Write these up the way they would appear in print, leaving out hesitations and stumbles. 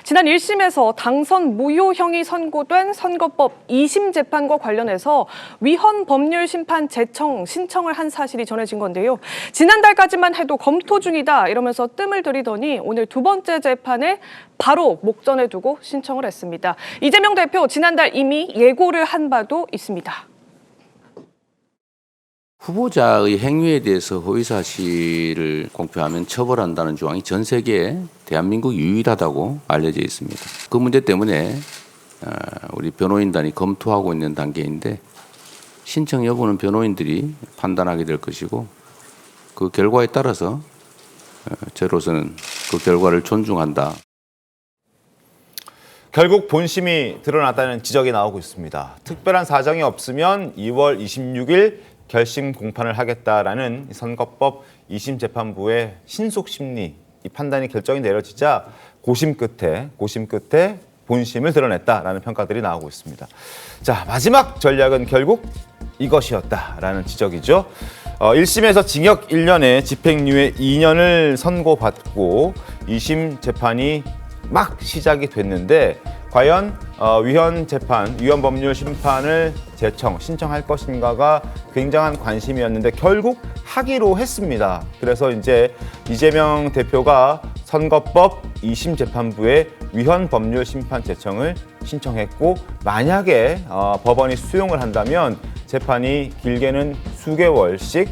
지난 1심에서 당선 무효형이 선고된 선거법 2심 재판과 관련해서 위헌 법률 심판 재청 신청을 한 사실이 전해진 건데요. 지난달까지만 해도 검토 중이다 이러면서 뜸을 들이더니 오늘 두 번째 재판에 바로 목전에 두고 신청을 했습니다. 이재명 대표 지난달 이미 예고를 한 바도 있습니다. 후보자의 행위에 대해서 허위사실을 공표하면 처벌한다는 조항이 전 세계에 대한민국 유일하다고 알려져 있습니다. 그 문제 때문에 우리 변호인단이 검토하고 있는 단계인데 신청 여부는 변호인들이 판단하게 될 것이고 그 결과에 따라서 저로서는 그 결과를 존중한다. 결국 본심이 드러났다는 지적이 나오고 있습니다. 특별한 사정이 없으면 2월 26일 결심 공판을 하겠다라는 선거법 2심 재판부의 신속 심리 이 판단이 결정이 내려지자 고심 끝에 본심을 드러냈다라는 평가들이 나오고 있습니다. 자, 마지막 전략은 결국 이것이었다라는 지적이죠. 1심에서 징역 1년에 집행유예 2년을 선고받고 2심 재판이 막 시작이 됐는데 과연 위헌 법률 심판을 신청할 것인가가 굉장한 관심이었는데 결국 하기로 했습니다. 그래서 이제 이재명 대표가 선거법 2심 재판부에 위헌 법률 심판 재청을 신청했고 만약에 법원이 수용을 한다면 재판이 길게는 수개월씩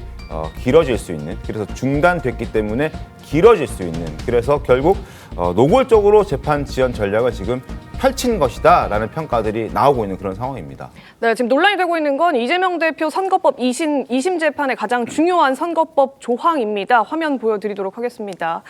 길어질 수 있는, 그래서 중단됐기 때문에 길어질 수 있는, 그래서 결국 노골적으로 재판 지연 전략을 지금 펼친 것이다라는 평가들이 나오고 있는 그런 상황입니다. 네, 지금 논란이 되고 있는 건 이재명 대표 선거법 2심 재판의 가장 중요한 선거법 조항입니다. 화면 보여드리도록 하겠습니다.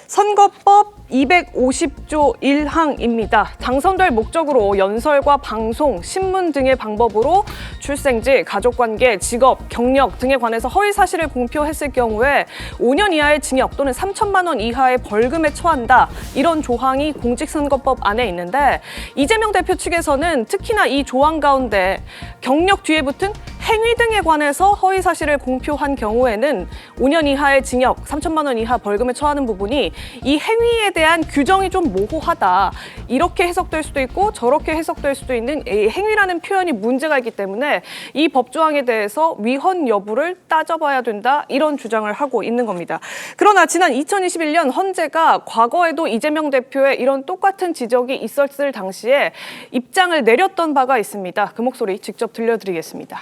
선거법 250조 1항입니다. 당선될 목적으로 연설과 방송, 신문 등의 방법으로 출생지, 가족관계, 직업, 경력 등에 관해서 허위사실을 공표했을 경우에 5년 이하의 징역 또는 3천만 원 이하의 벌금에 처한다. 이런 조항이 공직선거법 안에 있는데 이재명 대표 측에서는 특히나 이 조항 가운데 경력 뒤에 붙은 행위 등에 관해서 허위사실을 공표한 경우에는 5년 이하의 징역, 3천만 원 이하 벌금에 처하는 부분이 이 행위에 대한 규정이 좀 모호하다. 이렇게 해석될 수도 있고 저렇게 해석될 수도 있는 이 행위라는 표현이 문제가 있기 때문에 이 법조항에 대해서 위헌 여부를 따져봐야 된다. 이런 주장을 하고 있는 겁니다. 그러나 지난 2021년 헌재가 과거에도 이재명 대표의 이런 똑같은 지적이 있었을 당시에 입장을 내렸던 바가 있습니다. 그 목소리 직접 들려드리겠습니다.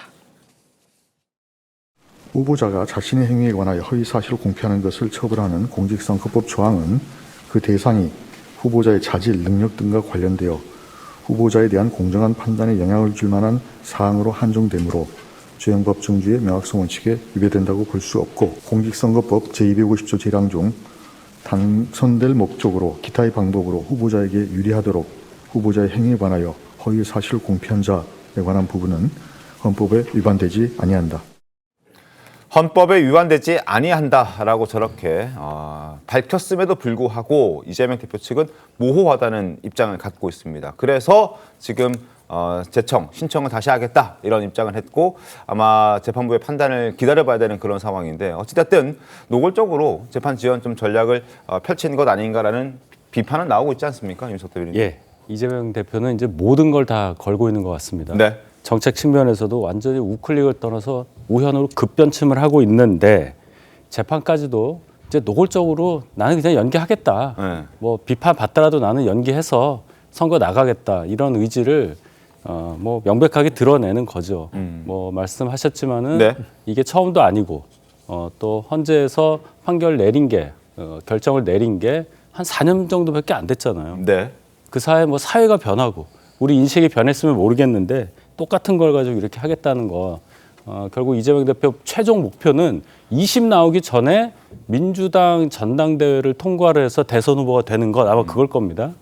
후보자가 자신의 행위에 관하여 허위사실을 공표하는 것을 처벌하는 공직선거법 조항은 그 대상이 후보자의 자질, 능력 등과 관련되어 후보자에 대한 공정한 판단에 영향을 줄 만한 사항으로 한정되므로 주행법정주의 명확성 원칙에 위배된다고 볼 수 없고 공직선거법 제250조 제1항 중 당선될 목적으로 기타의 방법으로 후보자에게 유리하도록 후보자의 행위에 관하여 허위사실을 공표한 자에 관한 부분은 헌법에 위반되지 아니한다. 헌법에 위반되지 아니한다라고 저렇게 밝혔음에도 불구하고 이재명 대표 측은 모호하다는 입장을 갖고 있습니다. 그래서 지금 신청을 다시 하겠다 이런 입장을 했고 아마 재판부의 판단을 기다려봐야 되는 그런 상황인데 어찌됐든 노골적으로 재판 지연 좀 전략을 펼친 것 아닌가라는 비판은 나오고 있지 않습니까, 임석 대변인? 예, 이재명 대표는 이제 모든 걸 다 걸고 있는 것 같습니다. 네. 정책 측면에서도 완전히 우클릭을 떠나서 우현으로 급변침을 하고 있는데 재판까지도 이제 노골적으로 나는 그냥 연기하겠다. 네. 뭐 비판 받더라도 나는 연기해서 선거 나가겠다 이런 의지를 뭐 명백하게 드러내는 거죠. 뭐 말씀하셨지만은 네. 이게 처음도 아니고 또 헌재에서 판결 내린 게 결정을 내린 게 한 4년 정도밖에 안 됐잖아요. 네. 그 사이에 뭐 사회가 변하고 우리 인식이 변했으면 모르겠는데 똑같은 걸 가지고 이렇게 하겠다는 거 결국 이재명 대표 최종 목표는 2심 나오기 전에 민주당 전당대회를 통과를 해서 대선 후보가 되는 것 아마 그걸 겁니다.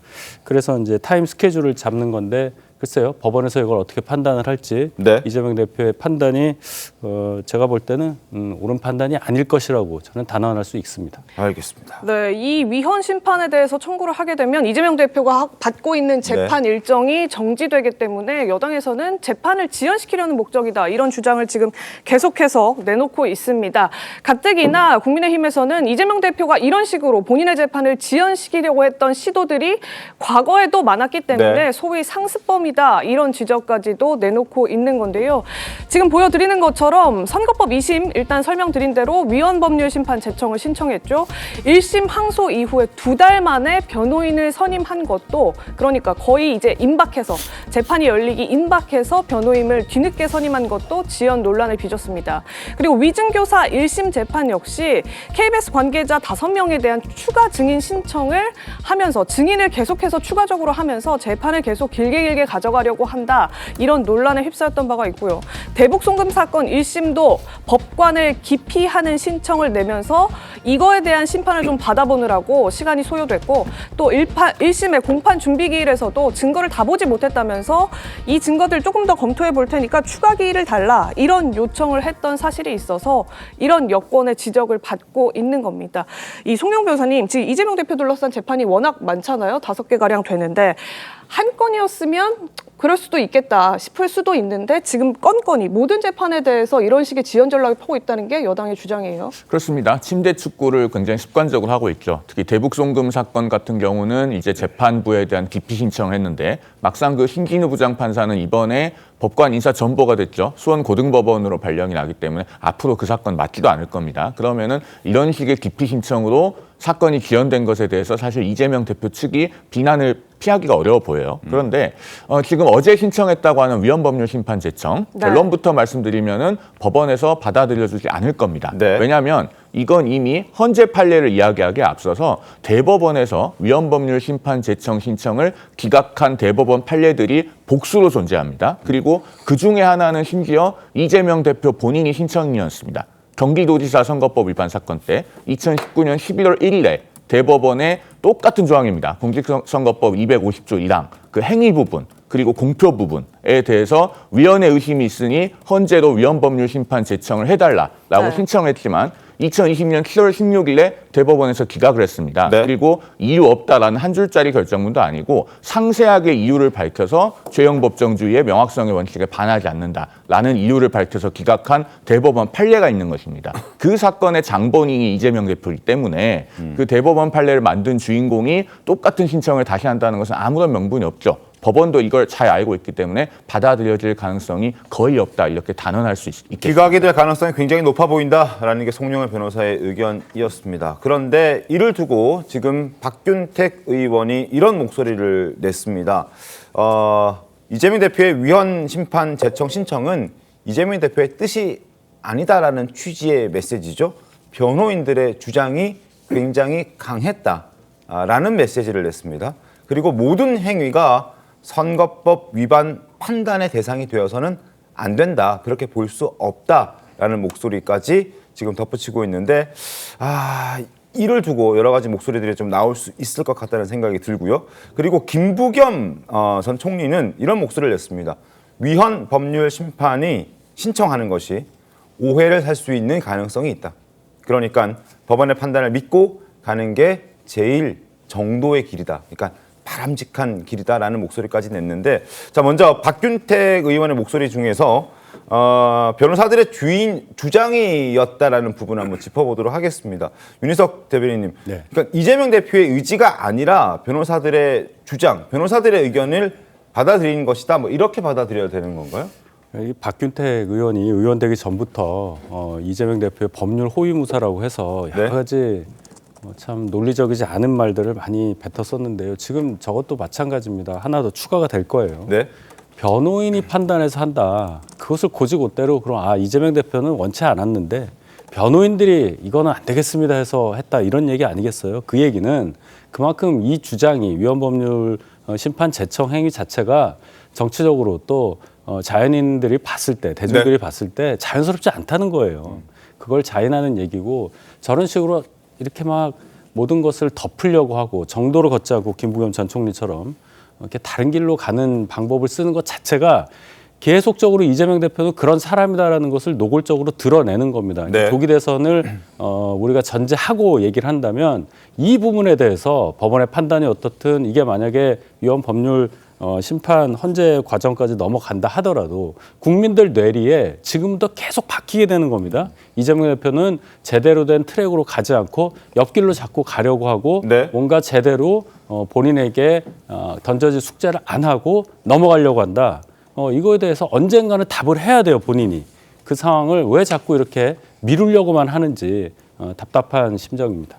그래서 이제 타임 스케줄을 잡는 건데 글쎄요 법원에서 이걸 어떻게 판단을 할지 네. 이재명 대표의 판단이 제가 볼 때는 옳은 판단이 아닐 것이라고 저는 단언할 수 있습니다. 알겠습니다. 네, 이 위헌 심판에 대해서 청구를 하게 되면 이재명 대표가 받고 있는 재판 일정이 정지되기 때문에 여당에서는 재판을 지연시키려는 목적이다. 이런 주장을 지금 계속해서 내놓고 있습니다. 가뜩이나 국민의힘에서는 이재명 대표가 이런 식으로 본인의 재판을 지연시키려고 했던 시도들이 과거에도 많았기 때문에 소위 상습범이다. 이런 지적까지도 내놓고 있는 건데요. 지금 보여드리는 것처럼 선거법 2심 일단 설명드린 대로 위헌 법률 심판 제청을 신청했죠. 1심 항소 이후에 2달 만에 변호인을 선임한 것도 그러니까 거의 이제 임박해서 재판이 열리기 임박해서 변호인을 뒤늦게 선임한 것도 지연 논란을 빚었습니다. 그리고 위증교사 1심 재판 역시 KBS 관계자 5명에 대한 추가 증인 신청을 하면서 증인을 계속해서 추가적으로 하면서 재판을 계속 길게 가져가려고 한다. 이런 논란에 휩싸였던 바가 있고요. 대북 송금 사건 1심도 법관을 기피하는 신청을 내면서 이거에 대한 심판을 좀 받아보느라고 시간이 소요됐고 또 1심의 공판 준비기일에서도 증거를 다 보지 못했다면서 이 증거들 조금 더 검토해 볼 테니까 추가 기일을 달라 이런 요청을 했던 사실이 있어서 이런 여권의 지적을 받고 있는 겁니다. 이 송영 변호사님, 지금 이재명 대표 둘러싼 재판이 워낙 많잖아요. 5개가량 되는데 한 건이었으면 그럴 수도 있겠다 싶을 수도 있는데 지금 건건이 모든 재판에 대해서 이런 식의 지연 전략을 펴고 있다는 게 여당의 주장이에요. 그렇습니다. 침대 축구를 굉장히 습관적으로 하고 있죠. 특히 대북 송금 사건 같은 경우는 이제 재판부에 대한 기피 신청을 했는데 막상 그 신진우 부장판사는 이번에 법관 인사 전보가 됐죠. 수원고등법원으로 발령이 나기 때문에 앞으로 그 사건 맞지도 않을 겁니다. 그러면은 이런 식의 기피 신청으로 사건이 지연된 것에 대해서 사실 이재명 대표 측이 비난을 피하기가 어려워 보여요. 그런데 지금 어제 신청했다고 하는 위헌법률 심판 제청 결론부터 말씀드리면은 법원에서 받아들여주지 않을 겁니다. 왜냐하면 이건 이미 헌재 판례를 이야기하기에 앞서서 대법원에서 위헌법률 심판 제청 신청을 기각한 대법원 판례들이 복수로 존재합니다. 그리고 그 중에 하나는 심지어 이재명 대표 본인이 신청인이었습니다. 경기도지사 선거법 위반 사건 때 2019년 11월 1일에 대법원의 똑같은 조항입니다. 공직선거법 250조 1항 그 행위 부분 그리고 공표 부분에 대해서 위헌의 의심이 있으니 헌재로 위헌법률 심판 제청을 해달라라고 신청했지만 2020년 7월 16일에 대법원에서 기각을 했습니다. 그리고 이유 없다라는 한 줄짜리 결정문도 아니고 상세하게 이유를 밝혀서 죄형 법정주의의 명확성의 원칙에 반하지 않는다라는 이유를 밝혀서 기각한 대법원 판례가 있는 것입니다. 그 사건의 장본인이 이재명 대표이기 때문에 그 대법원 판례를 만든 주인공이 똑같은 신청을 다시 한다는 것은 아무런 명분이 없죠. 법원도 이걸 잘 알고 있기 때문에 받아들여질 가능성이 거의 없다 이렇게 단언할 수 있겠습니다. 기각이 될 가능성이 굉장히 높아 보인다라는 게 송영길 변호사의 의견이었습니다. 그런데 이를 두고 지금 박균택 의원이 이런 목소리를 냈습니다. 이재명 대표의 위헌 심판 제청 신청은 이재명 대표의 뜻이 아니다라는 취지의 메시지죠. 변호인들의 주장이 굉장히 강했다라는 메시지를 냈습니다. 그리고 모든 행위가 선거법 위반 판단의 대상이 되어서는 안 된다. 그렇게 볼 수 없다라는 목소리까지 지금 덧붙이고 있는데 이를 두고 여러 가지 목소리들이 좀 나올 수 있을 것 같다는 생각이 들고요. 그리고 김부겸 전 총리는 이런 목소리를 냈습니다. 위헌 법률 심판이 신청하는 것이 오해를 살 수 있는 가능성이 있다. 그러니까 법원의 판단을 믿고 가는 게 제일 정도의 길이다. 그러니까 바람직한 길이다라는 목소리까지 냈는데 자 먼저 박균택 의원의 목소리 중에서 변호사들의 주장이었다라는 부분 한번 짚어보도록 하겠습니다. 윤희석 대변인님, 그러니까 이재명 대표의 의지가 아니라 변호사들의 주장, 변호사들의 의견을 받아들이는 것이다. 뭐 이렇게 받아들여야 되는 건가요? 이 박균택 의원이 의원 되기 전부터 이재명 대표의 법률 호위무사라고 해서 여러 가지 참 논리적이지 않은 말들을 많이 뱉었었는데요. 지금 저것도 마찬가지입니다. 하나 더 추가가 될 거예요. 변호인이 판단해서 한다. 그것을 고지고대로 그럼 이재명 대표는 원치 않았는데 변호인들이 이거는 안 되겠습니다 해서 했다 이런 얘기 아니겠어요? 그 얘기는 그만큼 이 주장이 위헌법률 심판 제청 행위 자체가 정치적으로 또 자연인들이 봤을 때 대중들이 봤을 때 자연스럽지 않다는 거예요. 그걸 자인하는 얘기고 저런 식으로 이렇게 막 모든 것을 덮으려고 하고 정도를 걷자고 김부겸 전 총리처럼 이렇게 다른 길로 가는 방법을 쓰는 것 자체가 계속적으로 이재명 대표는 그런 사람이다라는 것을 노골적으로 드러내는 겁니다. 네. 조기 대선을 우리가 전제하고 얘기를 한다면 이 부분에 대해서 법원의 판단이 어떻든 이게 만약에 위헌 법률 심판 헌재 과정까지 넘어간다 하더라도 국민들 뇌리에 지금도 계속 박히게 되는 겁니다. 이재명 대표는 제대로 된 트랙으로 가지 않고 옆길로 자꾸 가려고 하고 네. 뭔가 제대로 본인에게 던져진 숙제를 안 하고 넘어가려고 한다. 이거에 대해서 언젠가는 답을 해야 돼요, 본인이. 그 상황을 왜 자꾸 이렇게 미루려고만 하는지 답답한 심정입니다.